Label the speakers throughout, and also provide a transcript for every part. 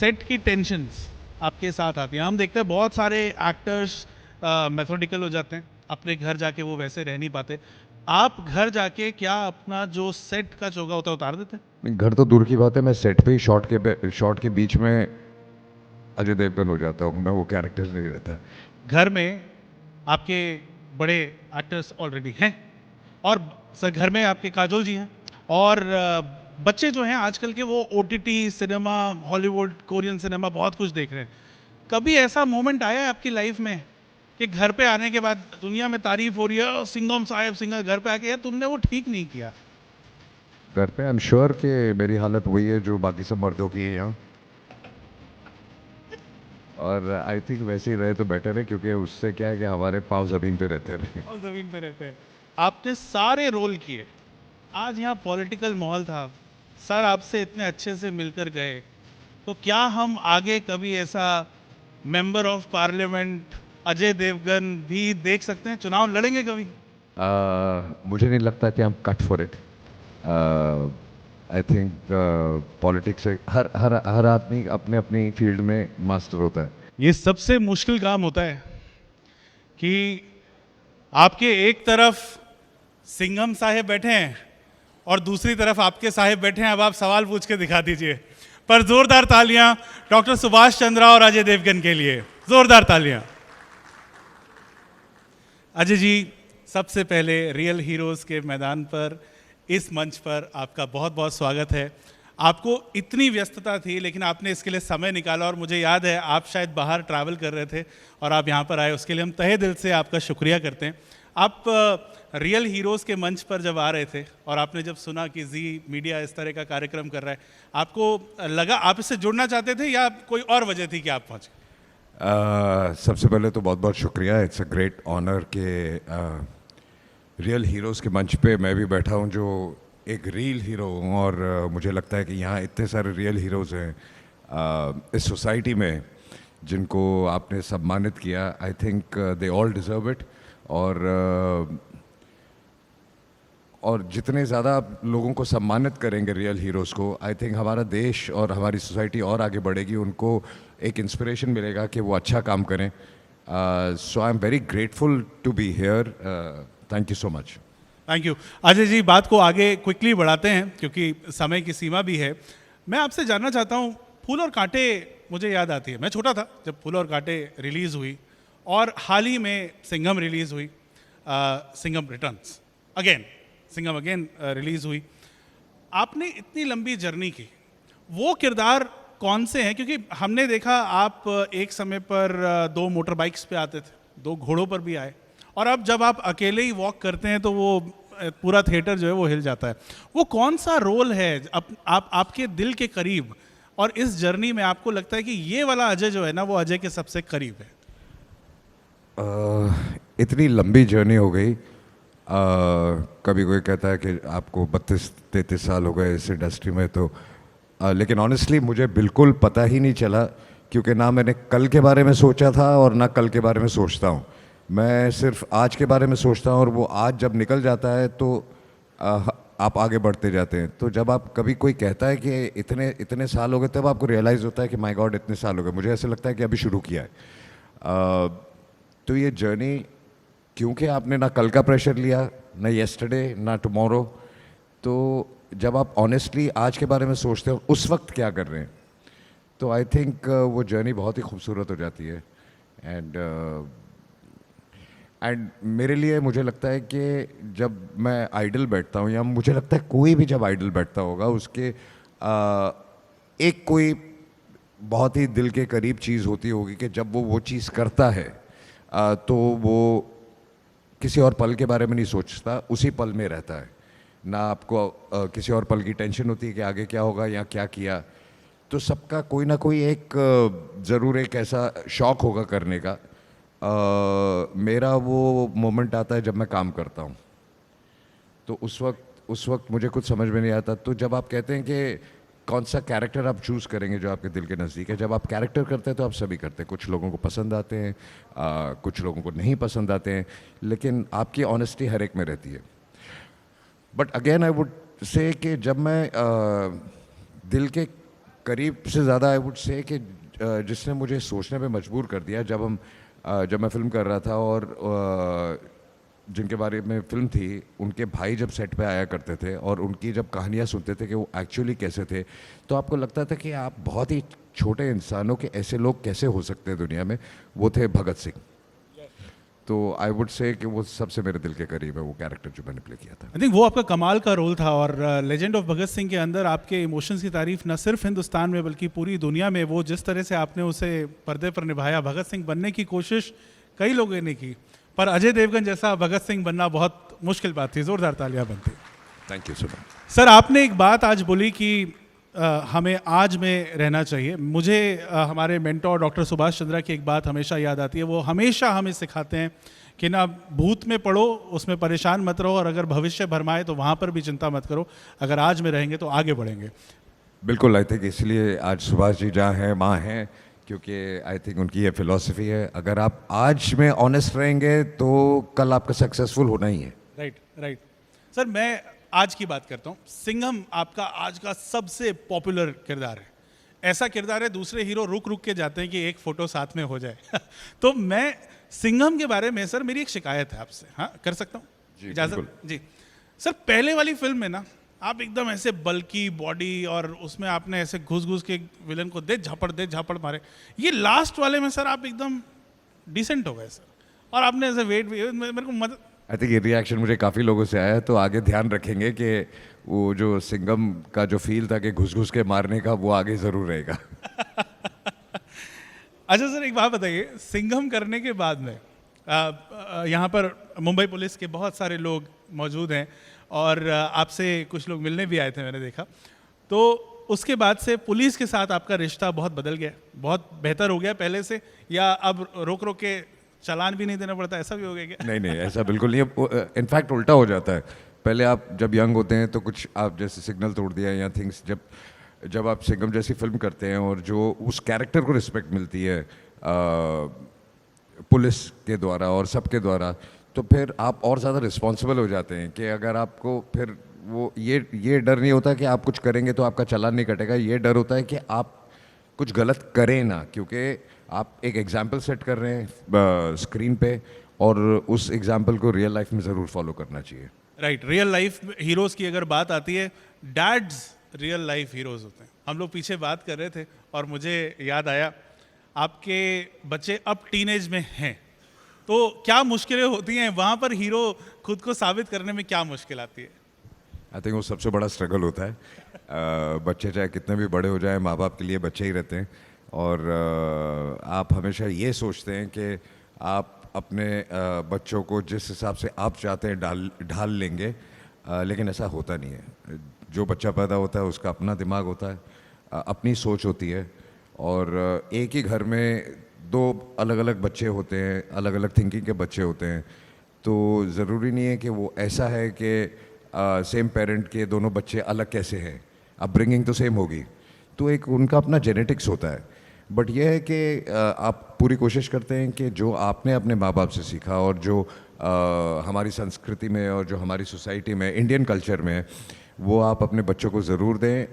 Speaker 1: Set की tensions आपके साथ आती हैं? हम देखते हैं बहुत सारे एक्टर्स मेथोडिकल हो जाते हैं, अपने घर जाके वो वैसे रह नहीं पाते। आप घर जाके क्या अपना जो सेट का चोगा होता है उतार देते हैं?
Speaker 2: घर तो दूर की बात है, मैं सेट पे ही शॉट के बीच में अजय देवगन हो जाता हूँ, मैं वो कैरेक्टर नहीं रहता।
Speaker 1: घर में आपके बड़े एक्टर्स ऑलरेडी हैं, और सर घर में आपके काजोल जी हैं, और बच्चे जो हैं आजकल के वो OTT cinema, Hollywood, Korean cinema बहुत कुछ देख रहे हैं। कभी ऐसा मोमेंट आया है आपकी लाइफ में कि घर पे आने के बाद दुनिया में तारीफ हो रही है, "ओ, सिंघम साहब सिंगर", घर पे आके यार तुमने वो ठीक नहीं किया"?
Speaker 2: घर पे आई एम श्योर कि मेरी हालत वही है जो बाकी सब मर्दों की है यहाँ, और आई थिंक वैसे ही रहे तो बेटर है, क्योंकि उससे क्या है कि हमारे पाँव ज़मीन पे रहते हैं।
Speaker 1: और जमीन पे रहते हैं। आपने सारे रोल किए, आज यहाँ पॉलिटिकल माहौल था, सर आपसे इतने अच्छे से मिलकर गए, तो क्या हम आगे कभी ऐसा member of parliament Ajay Devgan भी देख सकते हैं? चुनाव लड़ेंगे कभी?
Speaker 2: मुझे नहीं लगता कि हम cut for it. I think politics से हर आदमी अपने अपनी फील्ड में मास्टर होता है।
Speaker 1: ये सबसे मुश्किल काम होता है कि आपके एक तरफ सिंघम साहेब बैठे हैं और दूसरी तरफ आपके साहेब बैठे हैं। अब आप सवाल पूछ के दिखा दीजिए। पर जोरदार तालियां डॉक्टर सुभाष चंद्रा और अजय देवगन के लिए, जोरदार तालियां। अजय जी, सबसे पहले रियल हीरोज़ के मैदान पर, इस मंच पर आपका बहुत बहुत स्वागत है। आपको इतनी व्यस्तता थी लेकिन आपने इसके लिए समय निकाला, और मुझे याद है आप शायद बाहर ट्रैवल कर रहे थे और आप यहाँ पर आए, उसके लिए हम तहे दिल से आपका शुक्रिया करते हैं। आप रियल हीरोज़ के मंच पर जब आ रहे थे और आपने जब सुना कि जी मीडिया इस तरह का कार्यक्रम कर रहा है, आपको लगा आप इससे जुड़ना चाहते थे या कोई और वजह थी कि आप पहुँचे?
Speaker 2: सबसे पहले तो बहुत बहुत शुक्रिया। इट्स अ ग्रेट ऑनर के रियल हीरोज़ के मंच पे मैं भी बैठा हूँ, जो एक रियल हीरो हूँ, और मुझे लगता है कि यहाँ इतने सारे रियल हीरोज़ हैं इस सोसाइटी में जिनको आपने सम्मानित किया। I think they all deserve it, और जितने ज़्यादा आप लोगों को सम्मानित करेंगे रियल हीरोज़ को, आई थिंक हमारा देश और हमारी सोसाइटी और आगे बढ़ेगी। उनको एक इंस्पिरेशन मिलेगा कि वो अच्छा काम करें। So I am very grateful to be here. Thank you so much.
Speaker 1: Thank you. Ajay ji, बात को आगे क्विकली बढ़ाते हैं क्योंकि समय की सीमा भी है। मैं आपसे जानना चाहता हूँ, फूल और कांटे मुझे याद आती है, मैं छोटा था जब फूल और कांटे रिलीज़ हुई, और हाल ही में सिंघम रिलीज़ हुई, Singham returns again, Singham again release हुई। आपने इतनी लंबी जर्नी की, वो किरदार कौन से हैं? क्योंकि हमने देखा आप एक समय पर दो मोटर बाइक्स पे आते थे, दो घोड़ों पर भी आए, और अब जब आप अकेले ही वॉक करते हैं तो वो पूरा थिएटर जो है वो हिल जाता है। वो कौन सा रोल है आप आपके दिल के करीब, और इस जर्नी में आपको लगता है कि ये वाला अजय जो है ना वो अजय के सबसे करीब है?
Speaker 2: इतनी लंबी जर्नी हो गई। कभी कोई कहता है कि आपको 32-33 साल हो गए इस इंडस्ट्री में, तो लेकिन ऑनेस्टली मुझे बिल्कुल पता ही नहीं चला, क्योंकि ना मैंने कल के बारे में सोचा था और ना कल के बारे में सोचता हूँ। मैं सिर्फ आज के बारे में सोचता हूँ, और वो आज जब निकल जाता है तो आप आगे बढ़ते जाते हैं। तो जब आप कभी कोई कहता है कि इतने इतने साल हो गए, तब आपको रियलाइज़ होता है कि माय गॉड इतने साल हो गए। मुझे ऐसा लगता है कि अभी शुरू किया है। तो ये जर्नी, क्योंकि आपने ना कल का प्रेशर लिया, ना येस्टरडे, ना टुमारो, तो जब आप ऑनेस्टली आज के बारे में सोचते हो उस वक्त क्या कर रहे हैं, तो आई थिंक वो जर्नी बहुत ही खूबसूरत हो जाती है। एंड मेरे लिए मुझे लगता है कि जब मैं आइडल बैठता हूँ, या मुझे लगता है कोई भी जब आइडल बैठता होगा, उसके एक कोई बहुत ही दिल के करीब चीज़ होती होगी कि जब वो चीज़ करता है तो वो किसी और पल के बारे में नहीं सोचता, उसी पल में रहता है। ना आपको किसी और पल की टेंशन होती है कि आगे क्या होगा या क्या किया। तो सबका कोई ना कोई एक ज़रूर एक ऐसा शौक़ होगा करने का। मेरा वो मोमेंट आता है जब मैं काम करता हूँ, तो उस वक्त मुझे कुछ समझ में नहीं आता। तो जब आप कहते हैं कि कौन सा कैरेक्टर आप चूज़ करेंगे जो आपके दिल के नज़दीक है, जब आप कैरेक्टर करते हैं तो आप सभी करते हैं। कुछ लोगों को पसंद आते हैं, कुछ लोगों को नहीं पसंद आते हैं, लेकिन आपकी ऑनेस्टी हर एक में रहती है। But again I would say कि जब मैं दिल के करीब से ज़्यादा आई वुड से कि जिसने मुझे सोचने पे मजबूर कर दिया जब मैं फिल्म कर रहा था और जिनके बारे में फिल्म थी उनके भाई जब सेट पे आया करते थे और उनकी जब कहानियाँ सुनते थे कि वो एक्चुअली कैसे थे, तो आपको लगता था कि आप बहुत ही छोटे इंसानों के ऐसे लोग कैसे हो सकते हैं दुनिया में। वो थे भगत सिंह। तो आई वुड से कि वो सबसे मेरे दिल के करीब है वो कैरेक्टर जो मैंने प्ले किया था।
Speaker 1: आई थिंक वो आपका कमाल का रोल था और लेजेंड ऑफ भगत सिंह के अंदर आपके इमोशंस की तारीफ न सिर्फ हिंदुस्तान में बल्कि पूरी दुनिया में, वो जिस तरह से आपने उसे पर्दे पर निभाया, भगत सिंह बनने की कोशिश कई लोगों ने की, पर अजय देवगन जैसा भगत सिंह बनना बहुत मुश्किल बात थी। जोरदार तालियां बनती।
Speaker 2: Thank you so much.
Speaker 1: Sir, आपने एक बात आज बोली कि हमें आज में रहना चाहिए। मुझे हमारे मेंटोर डॉक्टर सुभाष चंद्रा की एक बात हमेशा याद आती है। वो हमेशा हमें सिखाते हैं कि ना भूत में पड़ो, उसमें परेशान मत रहो, और अगर भविष्य भरमाए तो वहाँ पर भी चिंता मत करो। अगर आज में रहेंगे तो आगे बढ़ेंगे।
Speaker 2: बिल्कुल, आई थिंक इसलिए आज सुभाष जी जहाँ हैं माँ हैं, क्योंकि आई थिंक उनकी ये फिलॉसफी है, अगर आप आज में ऑनेस्ट रहेंगे तो कल आपका सक्सेसफुल होना ही है।
Speaker 1: Right right. सर, मैं आज की बात करता हूँ। सिंघम आपका आज का सबसे पॉपुलर किरदार है। ऐसा किरदार है दूसरे हीरो रुक रुक के जाते हैं कि एक फोटो साथ में हो जाए। तो मैं सिंघम के बारे में सर मेरी एक शिकायत है आपसे, हाँ कर सकता हूँ? इजाजत जी। सर, पहले वाली फिल्म में ना आप एकदम ऐसे बल्की बॉडी और उसमें आपने ऐसे घुस घुस के विलन को दे झापड़ मारे। ये लास्ट वाले में सर आप एकदम डिसेंट हो गए सर, और आपने ऐसे वेट मेरे को मदद।
Speaker 2: आई थिंक ये रिएक्शन मुझे काफ़ी लोगों से आया है, तो आगे ध्यान रखेंगे कि वो जो सिंघम का जो फील था कि घुस घुस के मारने का, वो आगे ज़रूर रहेगा।
Speaker 1: अच्छा सर, एक बात बताइए, सिंघम करने के बाद में यहाँ पर मुंबई पुलिस के बहुत सारे लोग मौजूद हैं और आपसे कुछ लोग मिलने भी आए थे, मैंने देखा। तो उसके बाद से पुलिस के साथ आपका रिश्ता बहुत बदल गया, बहुत बेहतर हो गया पहले से, या अब रोक रोक के चालान भी नहीं देना पड़ता, ऐसा भी हो गया क्या?
Speaker 2: नहीं नहीं, ऐसा बिल्कुल नहीं। इनफैक्ट उल्टा हो जाता है। पहले आप जब यंग होते हैं तो कुछ आप जैसे सिग्नल तोड़ दिया या थिंग्स, जब आप सिंघम जैसी फिल्म करते हैं और जो उस कैरेक्टर को रिस्पेक्ट मिलती है पुलिस के द्वारा और सबके द्वारा, तो फिर आप और ज़्यादा रिस्पॉन्सिबल हो जाते हैं कि अगर आपको फिर वो ये डर नहीं होता कि आप कुछ करेंगे तो आपका चालान नहीं कटेगा। ये डर होता है कि आप कुछ गलत करें ना, क्योंकि आप एक एग्जाम्पल सेट कर रहे हैं स्क्रीन पे, और उस एग्जाम्पल को रियल लाइफ में ज़रूर फॉलो करना चाहिए।
Speaker 1: राइट। रियल लाइफ हीरोज़ की अगर बात आती है, डैड्स रियल लाइफ हीरोज़ होते हैं। हम लोग पीछे बात कर रहे थे और मुझे याद आया, आपके बच्चे अब टीनेज में हैं, तो क्या मुश्किलें होती हैं वहाँ पर? हीरो खुद को साबित करने में क्या मुश्किल आती है?
Speaker 2: आई थिंक वो सबसे बड़ा स्ट्रगल होता है। बच्चे चाहे कितने भी बड़े हो जाए, माँ बाप के लिए बच्चे ही रहते हैं, और आप हमेशा ये सोचते हैं कि आप अपने बच्चों को जिस हिसाब से आप चाहते हैं ढाल लेंगे, लेकिन ऐसा होता नहीं है। जो बच्चा पैदा होता है उसका अपना दिमाग होता है, अपनी सोच होती है, और एक ही घर में दो अलग अलग बच्चे होते हैं, अलग अलग थिंकिंग के बच्चे होते हैं। तो ज़रूरी नहीं है कि वो ऐसा है कि सेम पेरेंट के दोनों बच्चे अलग कैसे हैं, अपब्रिंगिंग तो सेम होगी, तो एक उनका अपना जेनेटिक्स होता है। बट यह है कि आप पूरी कोशिश करते हैं कि जो आपने अपने माँ बाप से सीखा और जो हमारी संस्कृति में और जो हमारी सोसाइटी में, इंडियन कल्चर में, वो आप अपने बच्चों को ज़रूर दें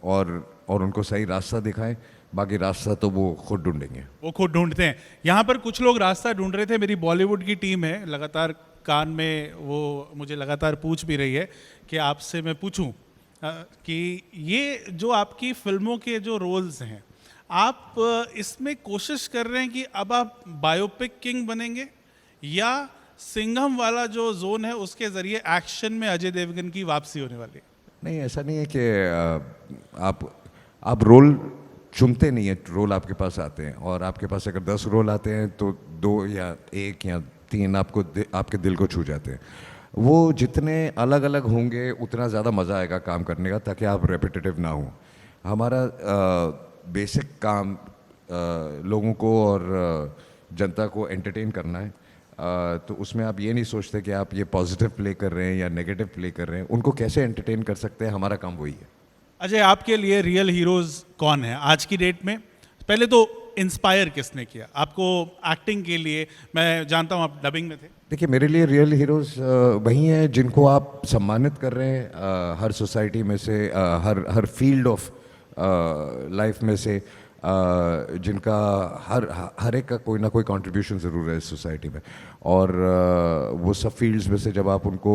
Speaker 2: और उनको सही रास्ता दिखाएं। बाकी रास्ता तो वो खुद ढूंढेंगे, वो
Speaker 1: खुद ढूंढते हैं। यहाँ पर कुछ लोग रास्ता ढूंढ रहे थे। मेरी बॉलीवुड की टीम है, लगातार कान में वो मुझे लगातार पूछ भी रही है कि आपसे मैं पूछूं कि ये जो आपकी फिल्मों के जो रोल्स हैं, आप इसमें कोशिश कर रहे हैं कि अब आप बायोपिक किंग बनेंगे, या सिंघम वाला जो जोन है उसके ज़रिए एक्शन में अजय देवगन की वापसी होने वाली है?
Speaker 2: नहीं, ऐसा नहीं है कि आप रोल चुनते नहीं है, रोल आपके पास आते हैं, और आपके पास अगर 10 रोल आते हैं तो 2 या 1 या 3 आपके दिल को छू जाते हैं। वो जितने अलग अलग होंगे उतना ज़्यादा मज़ा आएगा काम करने का, ताकि आप रेपिटेटिव ना हो। हमारा बेसिक काम लोगों को और जनता को एंटरटेन करना है, तो उसमें आप ये नहीं सोचते कि आप ये पॉजिटिव प्ले कर रहे हैं या नेगेटिव प्ले कर रहे हैं। उनको कैसे एंटरटेन कर सकते हैं, हमारा काम वही है।
Speaker 1: अजय, आपके लिए रियल हीरोज़ कौन है आज की डेट में? पहले तो इंस्पायर किसने किया आपको एक्टिंग के लिए? मैं जानता हूँ आप डबिंग में थे।
Speaker 2: देखिए, मेरे लिए रियल हीरोज़ वही हैं जिनको आप सम्मानित कर रहे हैं हर सोसाइटी में से, हर फील्ड ऑफ लाइफ में से जिनका हर एक का कोई ना कोई कंट्रीब्यूशन ज़रूर है इस सोसाइटी में, और वो सब फील्ड्स में से जब आप उनको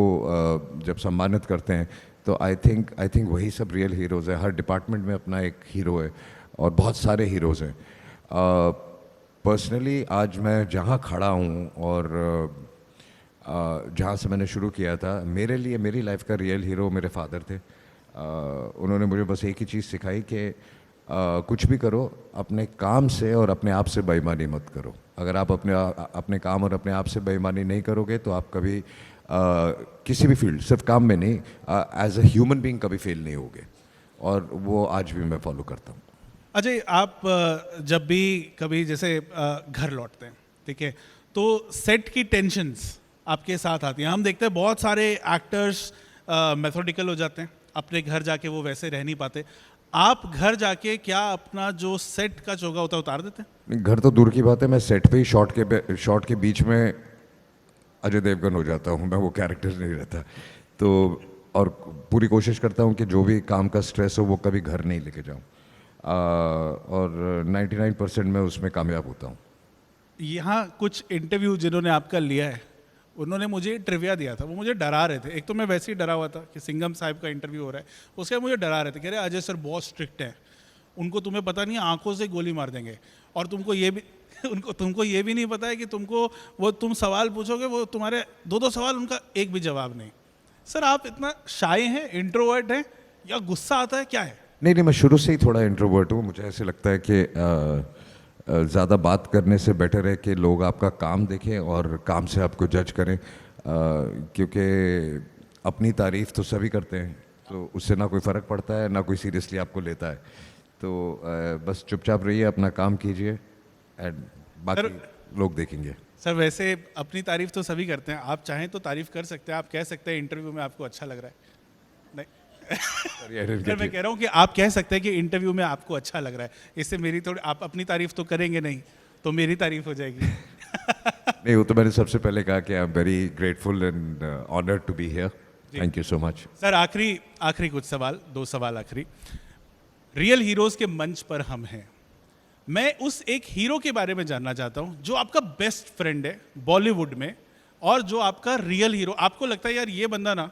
Speaker 2: जब सम्मानित करते हैं तो आई थिंक वही सब रियल हीरोज़ हैं। हर डिपार्टमेंट में अपना एक हीरो है और बहुत सारे हीरोज़ हैं। पर्सनली आज मैं जहाँ खड़ा हूँ और जहाँ से मैंने शुरू किया था, मेरे लिए मेरी लाइफ का रियल हीरो मेरे फादर थे। उन्होंने मुझे बस एक ही चीज़ सिखाई कि कुछ भी करो अपने काम से और अपने आप से बेईमानी मत करो। अगर आप अपने काम और अपने आप से बेईमानी नहीं करोगे तो आप कभी किसी भी फील्ड, सिर्फ काम में नहीं, एज अ ह्यूमन बीइंग कभी फेल नहीं होगे, और वो आज भी मैं फॉलो करता हूँ।
Speaker 1: अजय, आप जब भी कभी जैसे घर लौटते हैं, ठीक है, तो सेट की टेंशन्स आपके साथ आती हैं। हम देखते हैं बहुत सारे एक्टर्स मेथोडिकल हो जाते हैं, अपने घर जाके वो वैसे रह नहीं पाते। आप घर जाके क्या अपना जो सेट का चोगा होता है उतार देते हैं?
Speaker 2: घर तो दूर की बात है, मैं सेट पे ही शॉट के बीच में अजय देवगन हो जाता हूँ, मैं वो कैरेक्टर नहीं रहता। तो और पूरी कोशिश करता हूँ कि जो भी काम का स्ट्रेस हो वो कभी घर नहीं लेके जाऊँ, और 99% मैं उसमें कामयाब होता हूँ।
Speaker 1: यहाँ कुछ इंटरव्यू जिन्होंने आपका लिया है, उन्होंने मुझे ट्रिविया दिया था, वो मुझे डरा रहे थे। एक तो मैं वैसे ही डरा हुआ था कि सिंघम साहब का इंटरव्यू हो रहा है, उसके बाद मुझे डरा रहे थे, कह रहे अजय सर बहुत स्ट्रिक्ट हैं, उनको तुम्हें पता नहीं आंखों से गोली मार देंगे, और तुमको ये भी तुमको ये भी नहीं पता है कि तुम सवाल पूछोगे, वो तुम्हारे दो सवाल, उनका एक भी जवाब नहीं। सर आप इतना शाय हैं, इंट्रोवर्ट हैं, या गुस्सा आता है, क्या है?
Speaker 2: नहीं, मैं शुरू से ही थोड़ा इंट्रोवर्ट हूँ। मुझे ऐसे लगता है कि ज़्यादा बात करने से बेटर है कि लोग आपका काम देखें और काम से आपको जज करें, क्योंकि अपनी तारीफ़ तो सभी करते हैं, तो उससे ना कोई फ़र्क पड़ता है, ना कोई सीरियसली आपको लेता है। तो बस चुपचाप रहिए, अपना काम कीजिए, एंड बाकी लोग देखेंगे।
Speaker 1: सर वैसे अपनी तारीफ़ तो सभी करते हैं, आप चाहें तो तारीफ़ कर सकते हैं, आप कह सकते हैं इंटरव्यू में आपको अच्छा लग रहा है। नहीं सर, मैं कह रहा हूँ कि आप कह सकते हैं कि इंटरव्यू में आपको अच्छा लग रहा है, इससे मेरी थोड़ी, आप अपनी तारीफ तो करेंगे नहीं तो मेरी तारीफ हो जाएगी।
Speaker 2: नहीं, वो तो मैंने सबसे पहले कहा कि I am very grateful and honoured to be here. Thank you so much.
Speaker 1: Sir आखिरी कुछ सवाल, 2 सवाल आखिरी। रियल हीरोज के मंच पर हम हैं, मैं उस एक हीरो के बारे में जानना चाहता हूँ जो आपका बेस्ट फ्रेंड है बॉलीवुड में, और जो आपका रियल हीरो, आपको लगता है यार ये बंदा ना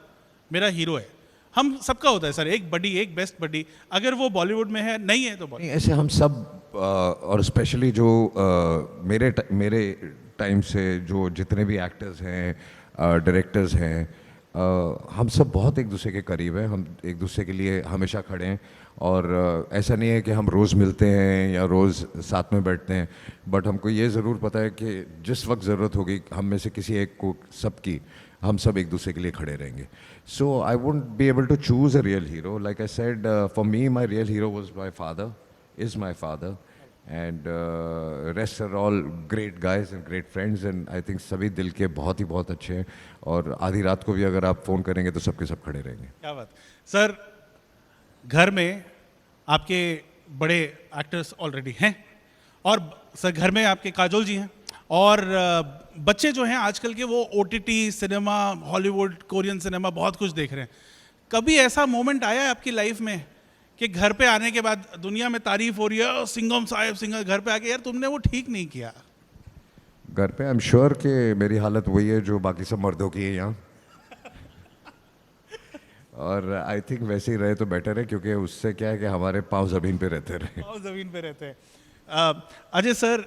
Speaker 1: मेरा हीरो है। हम सबका होता है सर, एक बडी, एक बेस्ट बडी, अगर वो बॉलीवुड में है, नहीं है तो
Speaker 2: नहीं, ऐसे हम सब और स्पेशली जो मेरे टाइम से जो जितने भी एक्टर्स हैं, डायरेक्टर्स हैं, हम सब बहुत एक दूसरे के करीब हैं, हम एक दूसरे के लिए हमेशा खड़े हैं, और ऐसा नहीं है कि हम रोज़ मिलते हैं या रोज़ साथ में बैठते हैं, बट हमको ये ज़रूर पता है कि जिस वक्त ज़रूरत होगी हम में से किसी एक को, सबकी, हम सब एक दूसरे के लिए खड़े रहेंगे। So I won't be able to choose a real hero. Like I said, for me, my real hero was my father, is my father, and rest are all great guys and great friends. And I think सभी दिल के बहुत अच्छे हैं, और आधी रात को भी अगर आप फ़ोन करेंगे तो सबके सब खड़े रहेंगे।
Speaker 1: क्या बात सर। घर में आपके बड़े एक्टर्स ऑलरेडी हैं, और सर घर में आपके काजोल जी हैं, और बच्चे जो हैं आजकल के वो OTT cinema, Hollywood, Korean cinema बहुत कुछ देख रहे हैं। कभी ऐसा मोमेंट आया है आपकी लाइफ में कि घर पे आने के बाद दुनिया में तारीफ हो रही है, सिंघम साहब, सिंघम, घर पे आके यार तुमने वो ठीक नहीं किया?
Speaker 2: घर पे आई एम श्योर कि मेरी हालत वही है जो बाकी सब मर्दों की है यहाँ। और आई थिंक वैसे ही रहे तो बेटर है, क्योंकि उससे क्या है कि हमारे पाँव ज़मीन पे रहते रहे।
Speaker 1: पाँव ज़मीन पे रहते हैं। अजय सर,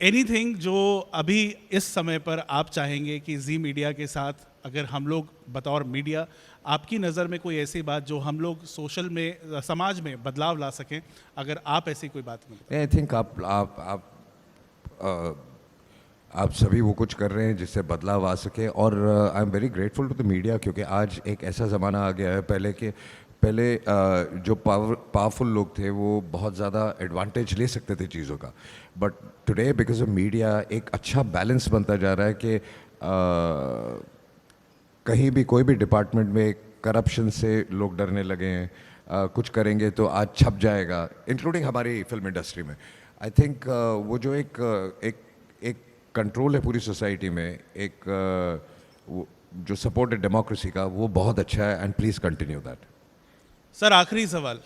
Speaker 1: एनीथिंग जो अभी इस समय पर आप चाहेंगे कि जी मीडिया के साथ, अगर हम लोग बतौर मीडिया, आपकी नज़र में कोई ऐसी बात जो हम लोग सोशल में, समाज में बदलाव ला सकें, अगर आप ऐसी कोई बात में?
Speaker 2: आई थिंक आप सभी वो कुछ कर रहे हैं जिससे बदलाव आ सके, और I am very grateful to the media, क्योंकि आज एक ऐसा ज़माना आ गया है। पहले जो पावरफुल लोग थे वो बहुत ज़्यादा एडवांटेज ले सकते थे चीज़ों का, but today because of media एक अच्छा बैलेंस बनता जा रहा है कि कहीं भी कोई भी डिपार्टमेंट में करप्शन से लोग डरने लगे हैं। कुछ करेंगे तो आज छप जाएगा, इंक्लूडिंग हमारी फिल्म इंडस्ट्री में। आई थिंक वो जो एक कंट्रोल है पूरी सोसाइटी में, जो सपोर्ट है डेमोक्रेसी का, वो बहुत अच्छा है, and please continue that.
Speaker 1: Sir आखिरी सवाल,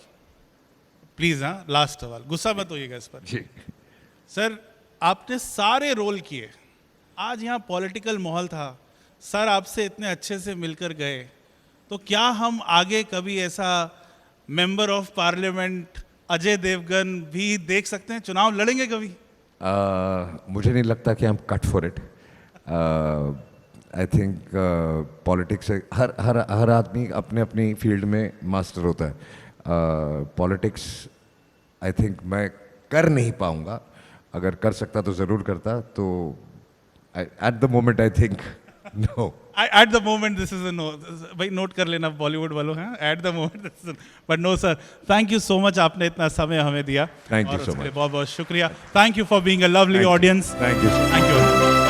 Speaker 1: प्लीज हाँ, लास्ट सवाल, गुस्सा मत होइएगा इस पर।
Speaker 2: जी।
Speaker 1: सर आपने सारे रोल किए, आज यहाँ पॉलिटिकल माहौल था, सर आपसे इतने अच्छे से मिलकर गए, तो क्या हम आगे कभी ऐसा member of parliament Ajay Devgan भी देख सकते हैं, चुनाव लड़ेंगे कभी?
Speaker 2: मुझे नहीं लगता कि I am cut for it. I think politics हर हर हर आदमी अपने अपनी फील्ड में मास्टर होता है। पॉलिटिक्स आई थिंक मैं कर नहीं पाऊंगा, अगर कर सकता तो ज़रूर करता। तो at the moment I think no.
Speaker 1: At the moment this is a no, भाई नोट कर लेना बॉलीवुड वालों हैं, at the moment this is, but no sir, thank you so much, आपने इतना समय हमें दिया।
Speaker 2: Thank you
Speaker 1: और
Speaker 2: so
Speaker 1: उसके लिए
Speaker 2: much.
Speaker 1: बहुत बहुत शुक्रिया। Thank you for being a lovely audience.
Speaker 2: Thank you sir.
Speaker 1: Thank you.